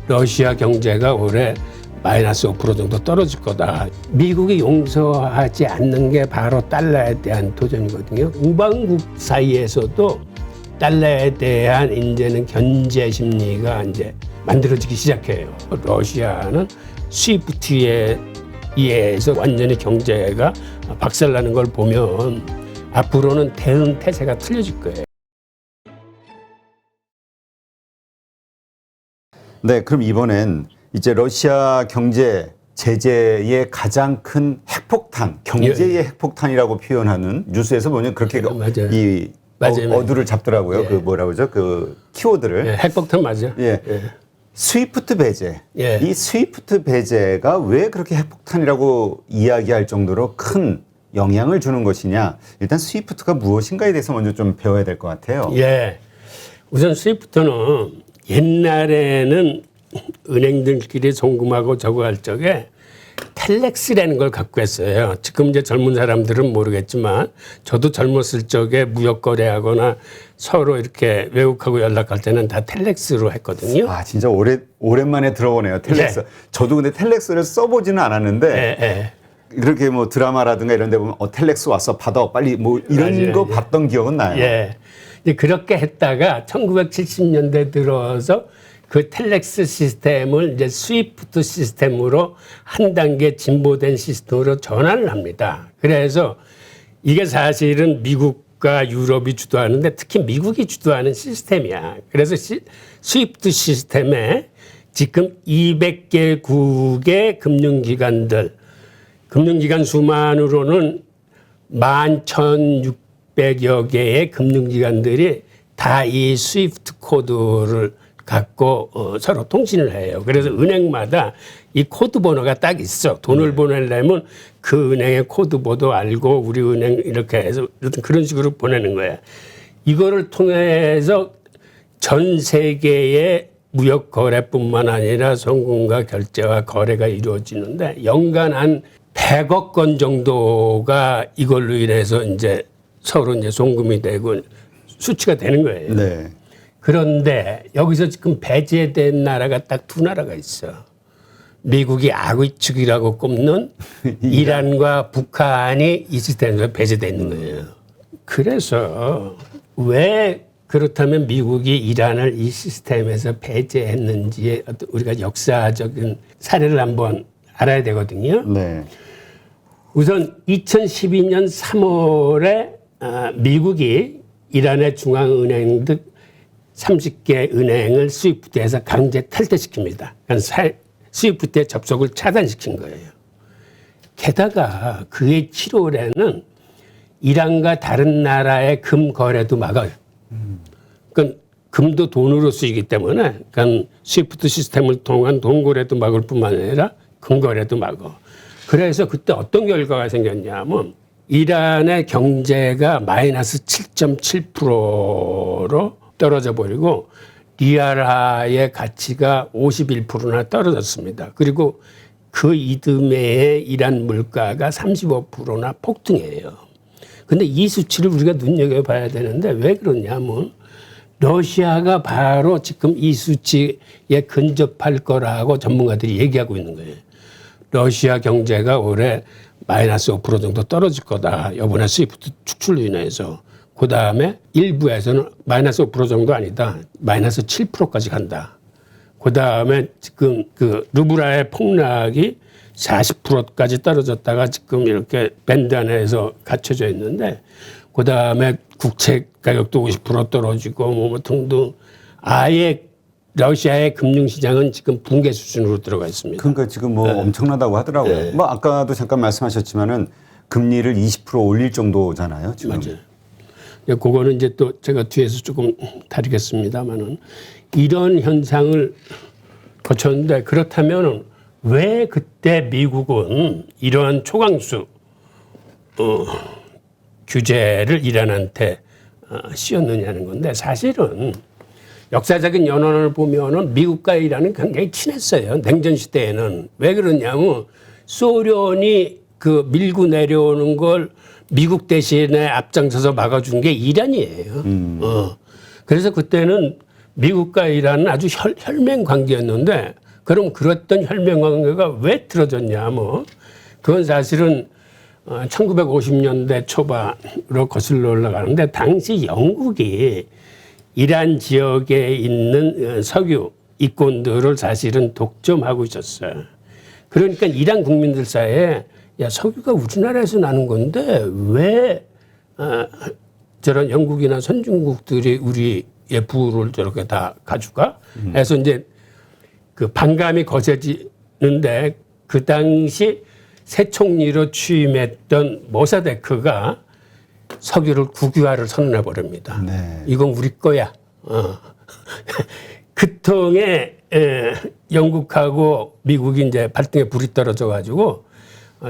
러시아 경제가 올해 마이너스 5% 정도 떨어질 거다. 미국이 용서하지 않는 게 바로 달러에 대한 도전이거든요. 우방국 사이에서도 달러에 대한 이제는 견제 심리가 이제 만들어지기 시작해요. 러시아는 스위프트에 의해서 완전히 경제가 박살나는 걸 보면 앞으로는 대응 태세가 틀려질 거예요. 네, 그럼 이번엔 이제 러시아 경제 제재의 가장 큰 핵폭탄, 경제의 핵폭탄이라고 표현하는 뉴스에서 보면 그렇게 맞아요. 이 맞아요. 어두를 잡더라고요. 예. 그 뭐라고 그러죠? 그 키워드를. 예, 핵폭탄 맞아. 예. 스위프트 배제. 예. 이 스위프트 배제가 왜 그렇게 핵폭탄이라고 이야기할 정도로 큰 영향을 주는 것이냐. 일단 스위프트가 무엇인가에 대해서 먼저 좀 배워야 될 것 같아요. 예. 우선 스위프트는 옛날에는 은행들끼리 송금하고 저거 할 적에 텔렉스라는 걸 갖고 했어요. 지금 이제 젊은 사람들은 모르겠지만 저도 젊었을 적에 무역 거래하거나 서로 이렇게 외국하고 연락할 때는 다 텔렉스로 했거든요. 아, 진짜 오랜만에 들어보네요. 텔렉스. 예. 저도 근데 텔렉스를 써보지는 않았는데 예. 이렇게 뭐 드라마라든가 이런 데 보면 텔렉스 왔어 받아 빨리 뭐 이런 맞아요. 거 봤던 기억은 나요. 예. 이제 그렇게 했다가 1970년대 들어서 그 텔렉스 시스템을 이제 스위프트 시스템으로 한 단계 진보된 시스템으로 전환을 합니다. 그래서 이게 사실은 미국과 유럽이 주도하는데 특히 미국이 주도하는 시스템이야. 그래서 스위프트 시스템에 지금 200개국의 금융기관들, 금융기관 수만으로는 11,600여 개의 금융기관들이 다 이 스위프트 코드를 갖고 서로 통신을 해요. 그래서 은행마다 이 코드 번호가 딱 있어. 돈을 보내려면 그 은행의 코드 번호 알고 우리 은행 이렇게 해서 그런 식으로 보내는 거야. 이거를 통해서 전 세계의 무역 거래뿐만 아니라 송금과 결제와 거래가 이루어지는데 연간 한 100억 건 정도가 이걸로 인해서 이제 서로 이제 송금이 되고 수치가 되는 거예요. 네. 그런데 여기서 지금 배제된 나라가 딱 두 나라가 있어. 미국이 악의 측이라고 꼽는 이란과 북한이 이 시스템에서 배제되어 있는 거예요. 그래서 왜 그렇다면 미국이 이란을 이 시스템에서 배제했는지에 우리가 역사적인 사례를 한번 알아야 되거든요. 네. 우선 2012년 3월에 미국이 이란의 중앙은행 등 30개 은행을 스위프트에서 강제 탈퇴시킵니다. 그러니까 스위프트의 접속을 차단시킨 거예요. 게다가 그해 7월에는 이란과 다른 나라의 금 거래도 막아요. 그러니까 금도 돈으로 쓰이기 때문에 그러니까 스위프트 시스템을 통한 돈 거래도 막을 뿐만 아니라 금 거래도 막아. 그래서 그때 어떤 결과가 생겼냐면 이란의 경제가 마이너스 7.7%로 떨어져 버리고 리알화의 가치가 51%나 떨어졌습니다. 그리고 그 이듬해에 이란 물가가 35%나 폭등해요. 근데 이 수치를 우리가 눈여겨봐야 되는데 왜 그러냐면 러시아가 바로 지금 이 수치에 근접할 거라고 전문가들이 얘기하고 있는 거예요. 러시아 경제가 올해 마이너스 5% 정도 떨어질 거다. 이번에 스위프트 축출로 인해서. 그 다음에 일부에서는 마이너스 5% 정도 아니다. 마이너스 7%까지 간다. 그 다음에 지금 그 루블화의 폭락이 40%까지 떨어졌다가 지금 이렇게 밴드 안에서 갇혀져 있는데 그 다음에 국채 가격도 50% 떨어지고 뭐 등등 아예 러시아의 금융시장은 지금 붕괴 수준으로 들어가 있습니다. 그러니까 지금 뭐 엄청나다고 하더라고요. 네. 뭐 아까도 잠깐 말씀하셨지만은 금리를 20% 올릴 정도잖아요. 지금. 맞아요. 그거는 이제 또 제가 뒤에서 조금 다루겠습니다만은 이런 현상을 거쳤는데 그렇다면 왜 그때 미국은 이러한 초강수 규제를 이란한테 씌웠느냐는 건데 사실은 역사적인 연원을 보면은 미국과 이란은 굉장히 친했어요. 냉전 시대에는. 왜 그러냐면 소련이 그 밀고 내려오는 걸 미국 대신에 앞장서서 막아준 게 이란이에요. 그래서 그때는 미국과 이란은 아주 혈맹 관계였는데 그럼 그랬던 혈맹 관계가 왜 틀어졌냐 뭐 그건 사실은 1950년대 초반으로 거슬러 올라가는데 당시 영국이 이란 지역에 있는 석유 이권들을 사실은 독점하고 있었어요. 그러니까 이란 국민들 사이에 야 석유가 우리나라에서 나는 건데 왜 저런 영국이나 선진국들이 우리의 부를 저렇게 다 가져가? 해서 이제 그 반감이 거세지는데 그 당시 새 총리로 취임했던 모사데크가 석유를 국유화를 선언해 버립니다. 네. 이건 우리 거야. 그 통에 영국하고 미국이 이제 발등에 불이 떨어져 가지고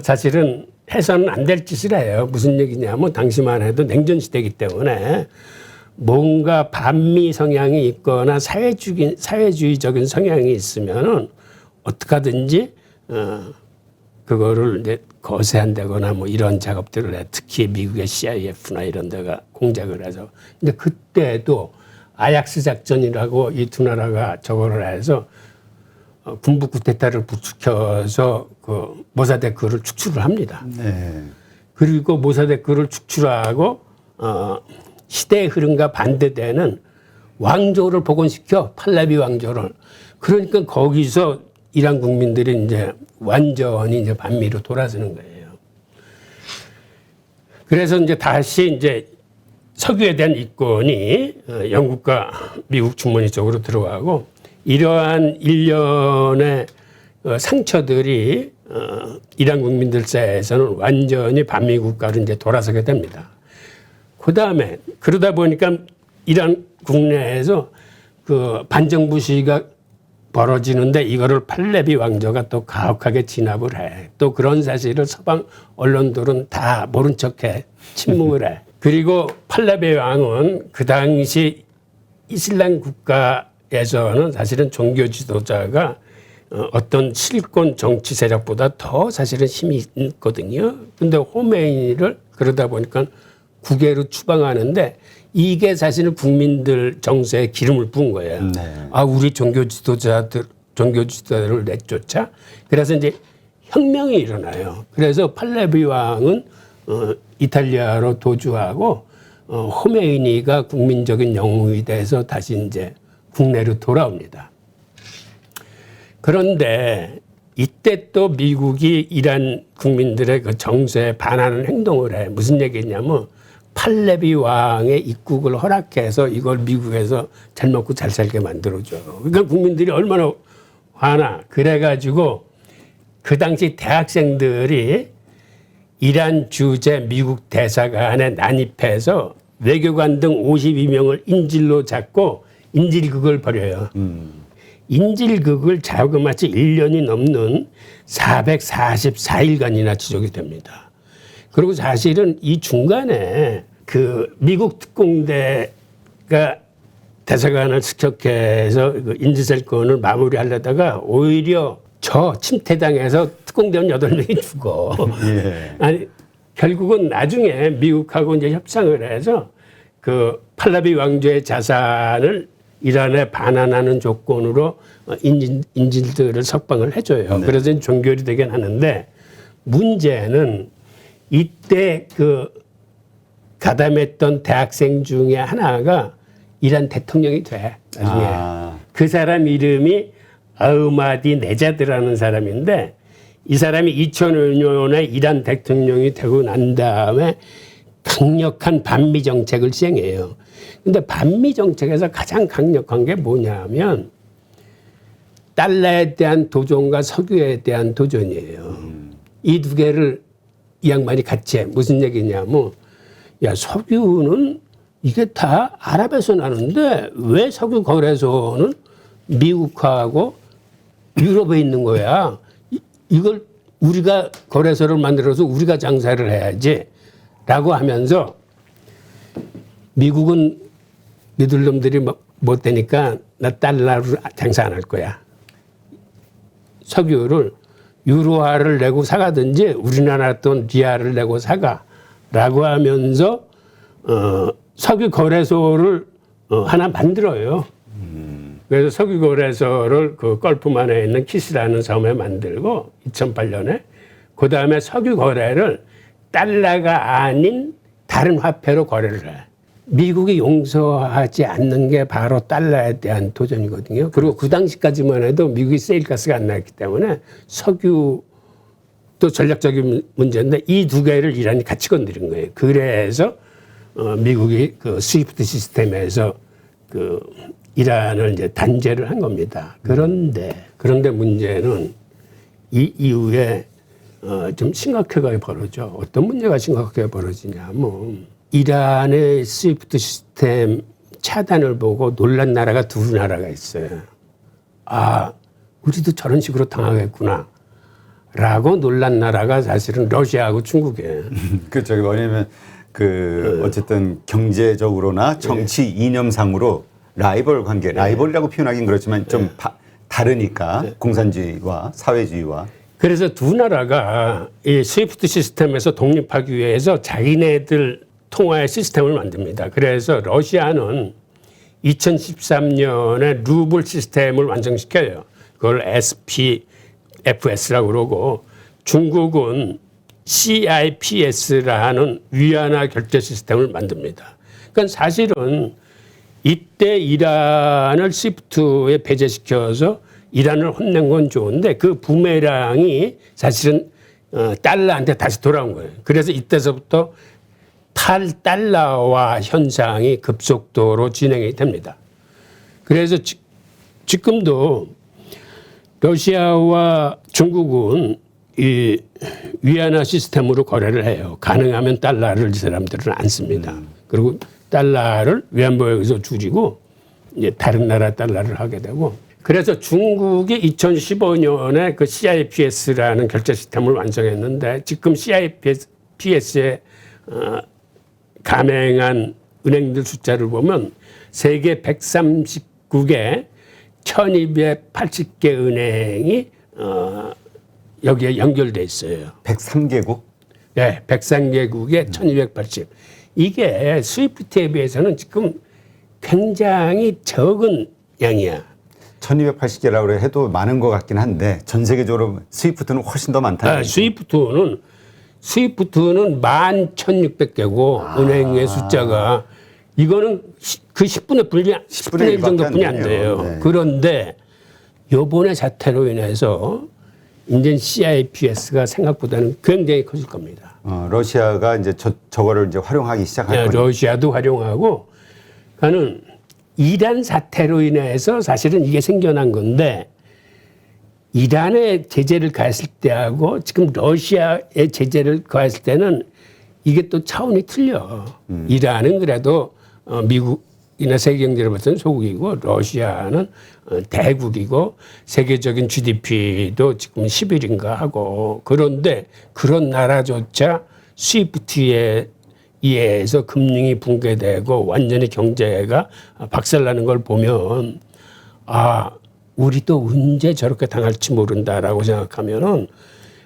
사실은 해서는 안 될 짓을 해요. 무슨 얘기냐면 당시만 해도 냉전 시대이기 때문에 뭔가 반미 성향이 있거나 사회주의적인 성향이 있으면은 어떻게 하든지 그거를 이제 거세한다거나 뭐 이런 작업들을 해. 특히 미국의 CIF나 이런 데가 공작을 해서. 근데 그때도 아약스 작전이라고 이 두 나라가 저거를 해서 군부 쿠데타를 부추겨서 그 모사데크를 축출을 합니다. 네. 그리고 모사데크를 축출하고 시대의 흐름과 반대되는 왕조를 복원시켜 팔레비 왕조를. 그러니까 거기서 이란 국민들이 이제 완전히 이제 반미로 돌아서는 거예요. 그래서 이제 다시 이제 석유에 대한 이권이 영국과 미국 주머니 쪽으로 들어가고 이러한 일련의 상처들이 이란 국민들 사이에서는 완전히 반미 국가로 이제 돌아서게 됩니다. 그 다음에 그러다 보니까 이란 국내에서 그 반정부 시위가 벌어지는데 이거를 팔레비 왕조가 또 가혹하게 진압을 해. 또 그런 사실을 서방 언론들은 다 모른 척해 침묵을 해. 그리고 팔레비 왕은 그 당시 이슬람 국가에서는 사실은 종교 지도자가 어떤 실권 정치 세력보다 더 사실은 힘이 있거든요. 근데 호메이니를 그러다 보니까 국외로 추방하는데 이게 사실은 국민들 정서에 기름을 부은 거예요. 네. 아, 우리 종교 지도자들을 내쫓아? 그래서 이제 혁명이 일어나요. 그래서 팔레비 왕은 이탈리아로 도주하고 호메이니가 국민적인 영웅이 돼서 다시 이제 국내로 돌아옵니다. 그런데 이때 또 미국이 이란 국민들의 그 정서에 반하는 행동을 해. 무슨 얘기냐면 팔레비 왕의 입국을 허락해서 이걸 미국에서 잘 먹고 잘 살게 만들어줘. 그러니까 국민들이 얼마나 화나. 그래가지고 그 당시 대학생들이 이란 주재 미국 대사관에 난입해서 외교관 등 52명을 인질로 잡고 인질극을 벌여요. 인질극을 자그마치 1년이 넘는 444일간이나 지속이 됩니다. 그리고 사실은 이 중간에 그 미국 특공대가 대사관을 습격해서 그 인질사건을 마무리하려다가 오히려 저 침태당해서 특공대원 8명이 죽어. 예. 아니, 결국은 나중에 미국하고 이제 협상을 해서 그 팔레비 왕조의 자산을 이란에 반환하는 조건으로 인질들을 석방을 해줘요. 네. 그래서 종결이 되긴 하는데 문제는 이때 그 가담했던 대학생 중에 하나가 이란 대통령이 돼. 나중에. 그 사람 이름이 아흐마디 네자드라는 사람인데 이 사람이 2005년에 이란 대통령이 되고 난 다음에 강력한 반미 정책을 시행해요. 근데 반미 정책에서 가장 강력한 게 뭐냐면 달러에 대한 도전과 석유에 대한 도전이에요. 이 두 개를 이 양반이 같이 해. 무슨 얘기냐면 야 석유는 이게 다 아랍에서 나는데 왜 석유 거래소는 미국하고 유럽에 있는 거야. 이걸 우리가 거래소를 만들어서 우리가 장사를 해야지 라고 하면서 미국은 니들 놈들이 못 되니까 나 달러로 장사 안 할 거야. 석유를 유로화를 내고 사가든지 우리나라 돈 리알을 내고 사가라고 하면서 석유 거래소를 하나 만들어요. 그래서 석유 거래소를 그 걸프만에 있는 키스라는 섬에 만들고 2008년에 그 다음에 석유 거래를 달러가 아닌 다른 화폐로 거래를 해. 미국이 용서하지 않는 게 바로 달러에 대한 도전이거든요. 그리고 그 당시까지만 해도 미국이 세일가스가 안 나왔기 때문에 석유도 전략적인 문제인데 이 두 개를 이란이 같이 건드린 거예요. 그래서 미국이 그 스위프트 시스템에서 그 이란을 이제 단죄를 한 겁니다. 그런데 문제는 이 이후에 좀 심각하게 벌어져. 어떤 문제가 심각하게 벌어지냐면 이란의 스위프트 시스템 차단을 보고 놀란 나라가 두 나라가 있어요. 아, 우리도 저런 식으로 당하겠구나. 라고 놀란 나라가 사실은 러시아하고 중국이에요. 그렇죠. 뭐냐면 어쨌든 경제적으로나 정치 이념상으로 라이벌 관계, 라이벌이라고 표현하긴 그렇지만 좀 다르니까 공산주의와 사회주의와. 그래서 두 나라가 이 스위프트 시스템에서 독립하기 위해서 자기네들 통화의 시스템을 만듭니다. 그래서 러시아는 2013년에 루블 시스템을 완성시켜요. 그걸 SPFS라고 그러고 중국은 CIPS라는 위안화 결제 시스템을 만듭니다. 그러니까 사실은 이때 이란을 스위프트에 배제시켜서 이란을 혼낸 건 좋은데 그 부메랑이 사실은 달러한테 다시 돌아온 거예요. 그래서 이때서부터 탈달러화 현상이 급속도로 진행이 됩니다. 그래서 지금도 러시아와 중국은 이 위안화 시스템으로 거래를 해요. 가능하면 달러를 이 사람들은 안 씁니다. 그리고 달러를 위안부에서 줄이고 이제 다른 나라 달러를 하게 되고 그래서 중국이 2015년에 그 CIPS라는 결제 시스템을 완성했는데 지금 CIPS에 가맹한 은행들 숫자를 보면 세계 139개 1280개 은행이 여기에 연결돼 있어요. 103개국? 네, 103개국에 1280. 이게 스위프트에 비해서는 지금 굉장히 적은 양이야. 1280개라고 해도 많은 것 같긴 한데 전 세계적으로 스위프트는 훨씬 더 많다는 거죠. 스위프트는 11,600개고 은행의 숫자가 이거는 그 10분의 1 정도뿐이 안 돼요. 네. 그런데 요번에 사태로 인해서 이제 CIPS가 생각보다는 굉장히 커질 겁니다. 러시아가 이제 저거를 이제 활용하기 시작할 거죠. 러시아도 활용하고, 그러니까는 이란 사태로 인해서 사실은 이게 생겨난 건데 이란의 제재를 가했을 때하고 지금 러시아의 제재를 가했을 때는 이게 또 차원이 틀려. 이란은 그래도 미국이나 세계 경제를 봤을 때 소국이고 러시아는 대국이고 세계적인 GDP도 지금 10위인가 하고 그런데 그런 나라조차 스위프트에 의해서 금융이 붕괴되고 완전히 경제가 박살나는 걸 보면 우리도 언제 저렇게 당할지 모른다라고 생각하면은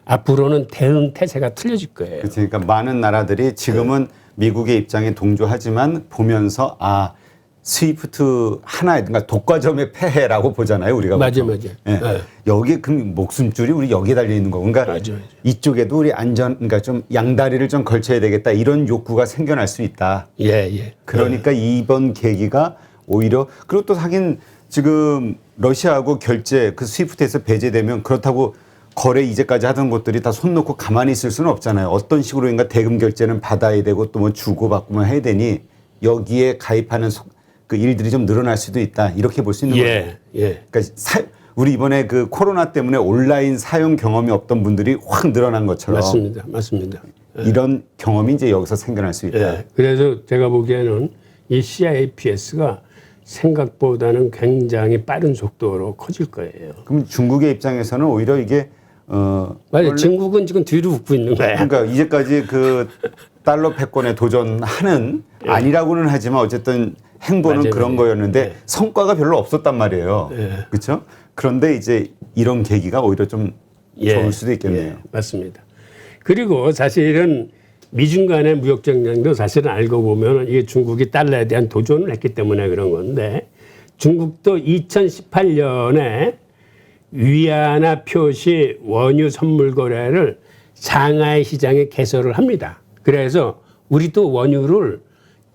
앞으로는 대응 태세가 틀려질 거예요. 그러니까 많은 나라들이 지금은 미국의 입장에 동조하지만 보면서 스위프트 하나, 그러니까 독과점의 폐해라고 보잖아요, 우리가. 맞아. 네. 네. 여기 그 목숨줄이 우리 여기에 달려 있는 거고. 그러니까 맞아. 이쪽에도 우리 그러니까 좀 양다리를 좀 걸쳐야 되겠다 이런 욕구가 생겨날 수 있다. 예. 그러니까 이번 계기가 오히려 그리고 또 하긴 지금 러시아하고 결제 그 스위프트에서 배제되면 그렇다고 거래 이제까지 하던 것들이 다 손 놓고 가만히 있을 수는 없잖아요. 어떤 식으로인가 대금 결제는 받아야 되고 또 뭐 주고받고만 해야 되니 여기에 가입하는 그 일들이 좀 늘어날 수도 있다. 이렇게 볼 수 있는 거예요. 그러니까 우리 이번에 그 코로나 때문에 온라인 사용 경험이 없던 분들이 확 늘어난 것처럼 맞습니다. 이런 경험이 이제 여기서 생겨날 수 있다. 예. 그래서 제가 보기에는 이 CIPS가 생각보다는 굉장히 빠른 속도로 커질 거예요. 그럼 중국의 입장에서는 오히려 이게 맞아요. 중국은 지금 뒤로 붙고 있는 거야. 그러니까 이제까지 그 달러 패권에 도전하는 아니라고는 하지만 어쨌든 행보는 맞아요. 그런 거였는데 성과가 별로 없었단 말이에요. 그렇죠? 그런데 이제 이런 계기가 오히려 좀 좋을 수도 있겠네요. 맞습니다. 그리고 사실은 미중 간의 무역 전쟁도 사실은 알고 보면 이게 중국이 달러에 대한 도전을 했기 때문에 그런 건데 중국도 2018년에 위안화 표시 원유 선물 거래를 상하이 시장에 개설을 합니다. 그래서 우리도 원유를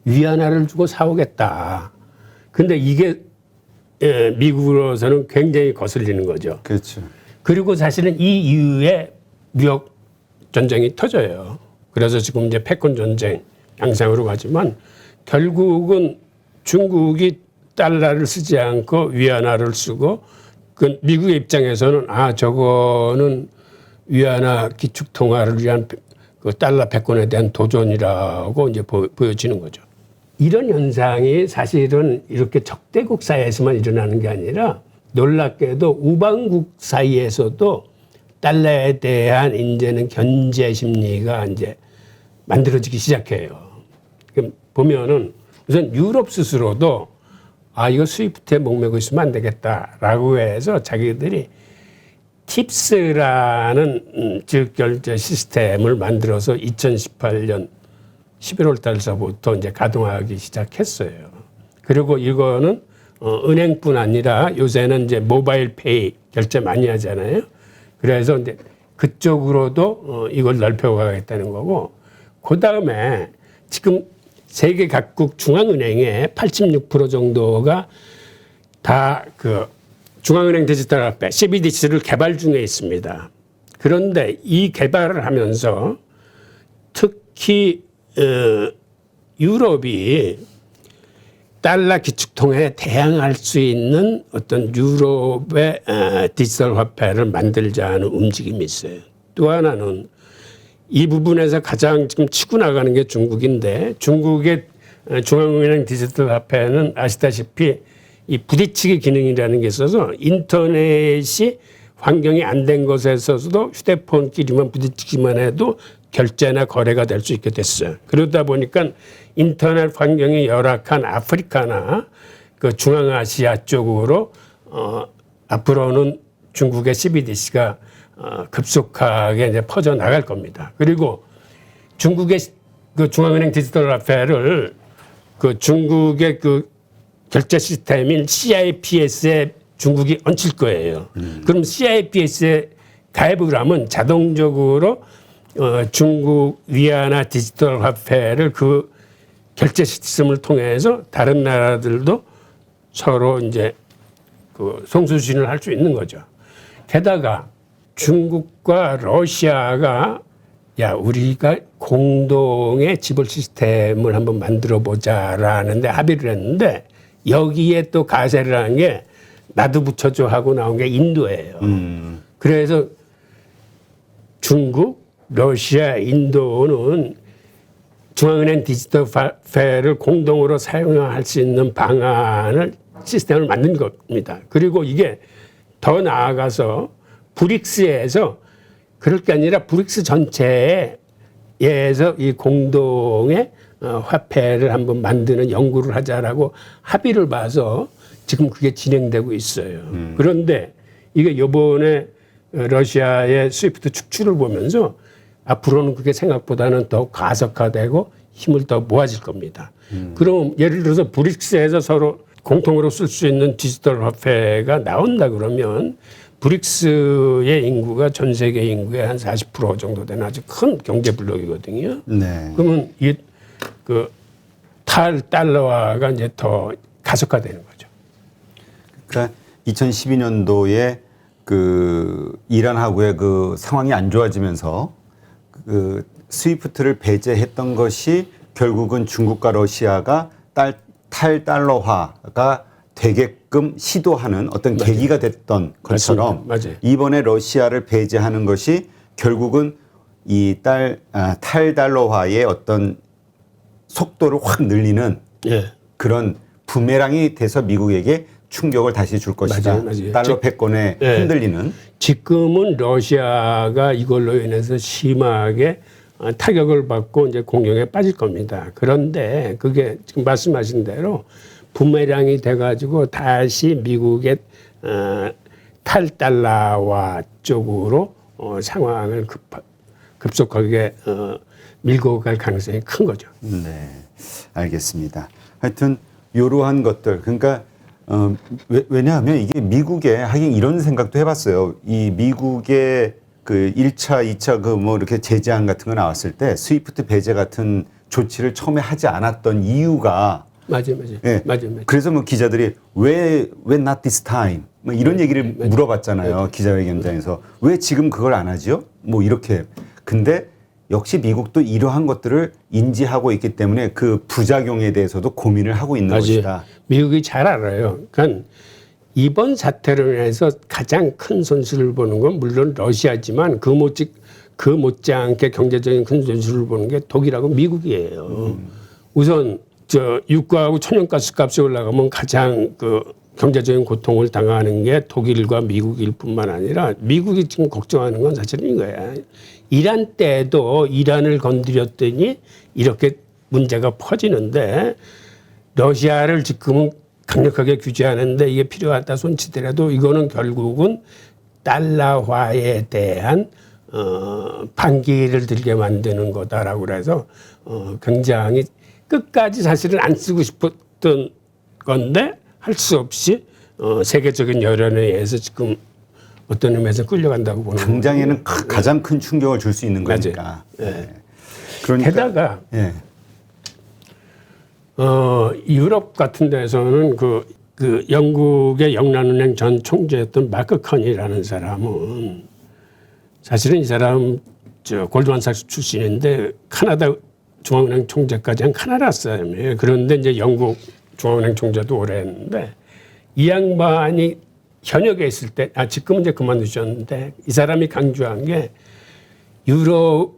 위안화를 주고 사오겠다. 근데 이게 미국으로서는 굉장히 거슬리는 거죠. 그렇죠. 그리고 사실은 이 이후에 무역 전쟁이 터져요. 그래서 지금 이제 패권 전쟁 양상으로 가지만 결국은 중국이 달러를 쓰지 않고 위안화를 쓰고 그 미국의 입장에서는 저거는 위안화 기축 통화를 위한 그 달러 패권에 대한 도전이라고 이제 보여지는 거죠. 이런 현상이 사실은 이렇게 적대국 사이에서만 일어나는 게 아니라 놀랍게도 우방국 사이에서도 달러에 대한 이제는 견제 심리가 이제 만들어지기 시작해요. 그럼 보면은 우선 유럽 스스로도 이거 스위프트에 목매고 있으면 안 되겠다라고 해서 자기들이 팁스라는 즉결제 시스템을 만들어서 2018년 11월 달서부터 이제 가동하기 시작했어요. 그리고 이거는 은행뿐 아니라 요새는 이제 모바일 페이 결제 많이 하잖아요. 그래서 이제 그쪽으로도 이걸 넓혀가겠다는 거고, 그 다음에 지금 세계 각국 중앙은행의 86% 정도가 다 그 중앙은행 디지털 화폐 CBDC를 개발 중에 있습니다. 그런데 이 개발을 하면서 특히 유럽이 달러 기축통화에 대항할 수 있는 어떤 유럽의 디지털 화폐를 만들자는 움직임이 있어요. 또 하나는 이 부분에서 가장 지금 치고 나가는 게 중국인데, 중국의 중앙은행 디지털 화폐는 아시다시피 이 부딪히기 기능이라는 게 있어서 인터넷이 환경이 안 된 곳에서도 휴대폰끼리만 부딪히기만 해도 결제나 거래가 될 수 있게 됐어요. 그러다 보니까 인터넷 환경이 열악한 아프리카나 그 중앙아시아 쪽으로 앞으로는 중국의 CBDC가 급속하게 이제 퍼져 나갈 겁니다. 그리고 중국의 그 중앙은행 디지털 화폐를 그 중국의 그 결제 시스템인 CIPS에 중국이 얹힐 거예요. 그럼 CIPS에 가입을 하면 자동적으로 중국 위안화 디지털 화폐를 그 결제 시스템을 통해서 다른 나라들도 서로 이제 그 송수신을 할 수 있는 거죠. 게다가 중국과 러시아가 우리가 공동의 지불 시스템을 한번 만들어 보자라는데 합의를 했는데, 여기에 또 가세를 한 게 나도 붙여줘 하고 나온 게 인도예요. 그래서 중국, 러시아, 인도는 중앙은행 디지털 화폐를 공동으로 사용할 수 있는 방안을 시스템을 만든 겁니다. 그리고 이게 더 나아가서 브릭스에서 그럴 게 아니라 브릭스 전체에서 이 공동의 화폐를 한번 만드는 연구를 하자라고 합의를 봐서 지금 그게 진행되고 있어요. 그런데 이게 이번에 러시아의 스위프트 축출을 보면서 앞으로는 그게 생각보다는 더 가속화되고 힘을 더 모아질 겁니다. 그럼 예를 들어서 브릭스에서 서로 공통으로 쓸 수 있는 디지털 화폐가 나온다 그러면 브릭스의 인구가 전 세계 인구의 한 40% 정도 되는 아주 큰 경제 블록이거든요. 네. 그러면 그 달러화가 이제 더 가속화되는 거죠. 그러니까 2012년도에 그 이란하고의 그 상황이 안 좋아지면서 그 스위프트를 배제했던 것이 결국은 중국과 러시아가 탈달러화가 되게끔 시도하는 어떤 맞아요. 계기가 됐던 것처럼 맞아요. 이번에 러시아를 배제하는 것이 결국은 이 탈달러화의 어떤 속도를 확 늘리는 그런 부메랑이 돼서 미국에게 충격을 다시 줄 것이다. 맞아요. 달러 패권에 흔들리는. 지금은 러시아가 이걸로 인해서 심하게 타격을 받고 이제 공경에 빠질 겁니다. 그런데 그게 지금 말씀하신 대로 부메랑이 돼가지고 다시 미국의 탈달러화 쪽으로 상황을 급속하게 밀고 갈 가능성이 큰 거죠. 네, 알겠습니다. 하여튼 이러한 것들, 그러니까 왜냐하면 이게 미국에 하긴 이런 생각도 해봤어요. 이 미국의 그 1차, 2차 그 뭐 이렇게 제재안 같은 거 나왔을 때 스위프트 배제 같은 조치를 처음에 하지 않았던 이유가 맞아요. 예. 맞아요. 그래서 뭐 기자들이 왜 not this time 뭐 이런 얘기를 물어봤잖아요. 기자회견장에서 왜 지금 그걸 안 하지요? 뭐 이렇게. 근데 역시 미국도 이러한 것들을 인지하고 있기 때문에 그 부작용에 대해서도 고민을 하고 있는 것이다. 미국이 잘 알아요. 그러니까 이번 사태로 인해서 가장 큰 손실을 보는 건 물론 러시아지만 그 못지않게 경제적인 큰 손실을 보는 게 독일하고 미국이에요. 우선 저 유가하고 천연가스 값이 올라가면 가장 그 경제적인 고통을 당하는 게 독일과 미국일 뿐만 아니라 미국이 지금 걱정하는 건 사실은 이거야. 이란 때도 이란을 건드렸더니 이렇게 문제가 퍼지는데 러시아를 지금은 강력하게 규제하는데 이게 필요하다 손치더라도 이거는 결국은 달러화에 대한 반기를 들게 만드는 거다라고 그래서 굉장히 끝까지 사실은 안 쓰고 싶었던 건데 할 수 없이 세계적인 여론에 의해서 지금 어떤 의미에서 끌려간다고 보는 거예요. 당장에는 가장 큰 충격을 줄 수 있는 거니까. 네. 그러니까 게다가 예. 유럽 같은 데서는 그 영국의 영란은행 전 총재였던 마크 커니라는 사람은 사실은 이 사람 저 골드만삭스 출신인데 카나다 중앙은행 총재까지 한 카나다 사람이에요. 그런데 이제 영국 중앙은행 총재도 오래 했는데 이 양반이 현역에 있을 때, 지금은 이제 그만두셨는데 이 사람이 강조한 게 유럽의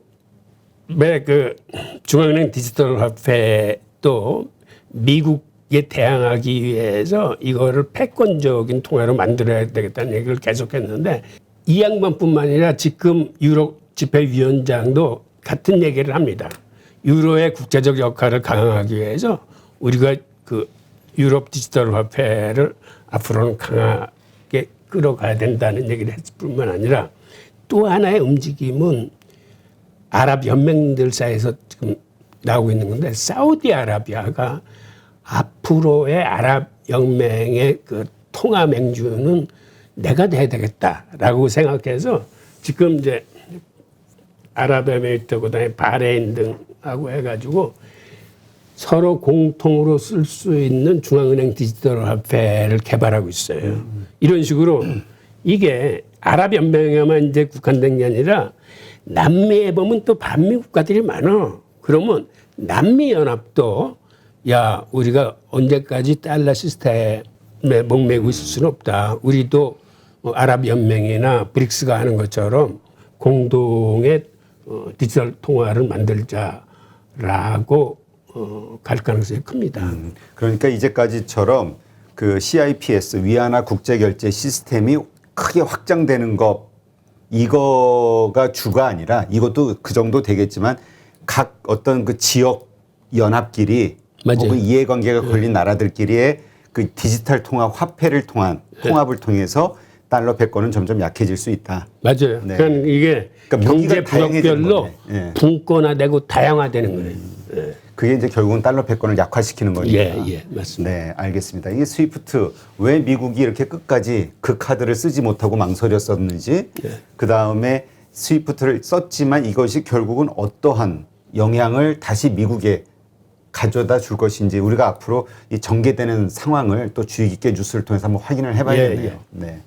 그 중앙은행 디지털 화폐도 미국에 대항하기 위해서 이거를 패권적인 통화로 만들어야 되겠다는 얘기를 계속했는데 이 양반뿐만 아니라 지금 유럽 집회위원장도 같은 얘기를 합니다. 유로의 국제적 역할을 강화하기 위해서 우리가 그 유럽 디지털 화폐를 앞으로는 강하게 끌어가야 된다는 얘기를 했을 뿐만 아니라 또 하나의 움직임은 아랍 연맹들 사이에서 지금 나오고 있는 건데 사우디아라비아가 앞으로의 아랍 연맹의 그 통화 맹주는 내가 돼야 되겠다라고 생각해서 지금 이제 아랍에미리트 그다음에 바레인 등하고 해가지고 서로 공통으로 쓸 수 있는 중앙은행 디지털 화폐를 개발하고 있어요. 이런 식으로 이게 아랍연맹에만 이제 국한된 게 아니라 남미에 보면 또 반미 국가들이 많아. 그러면 남미연합도 야 우리가 언제까지 달러 시스템에 목매고 있을 수는 없다. 우리도 아랍연맹이나 브릭스가 하는 것처럼 공동의 디지털 통화를 만들자라고 갈 가능성이 큽니다. 그러니까 이제까지처럼 그 CIPS 위안화 국제결제 시스템이 크게 확장되는 것 이거가 주가 아니라 이것도 그 정도 되겠지만 각 어떤 그 지역 연합끼리 맞아요. 혹은 이해관계가 걸린 나라들끼리의 그 디지털 통화 화폐를 통한 통합을 통해서 달러 패권은 점점 약해질 수 있다. 맞아요. 네. 그러니까 이게 그러니까 경제 부역별로 거네. 예. 분권화되고 다양화되는 거예요. 예. 그게 이제 결국은 달러 패권을 약화시키는 거니까. 예, 맞습니다. 네, 알겠습니다. 이게 스위프트 왜 미국이 이렇게 끝까지 그 카드를 쓰지 못하고 망설였었는지, 그 다음에 스위프트를 썼지만 이것이 결국은 어떠한 영향을 다시 미국에 가져다 줄 것인지 우리가 앞으로 이 전개되는 상황을 또 주의 깊게 뉴스를 통해서 한번 확인을 해봐야겠네요. 예. 네.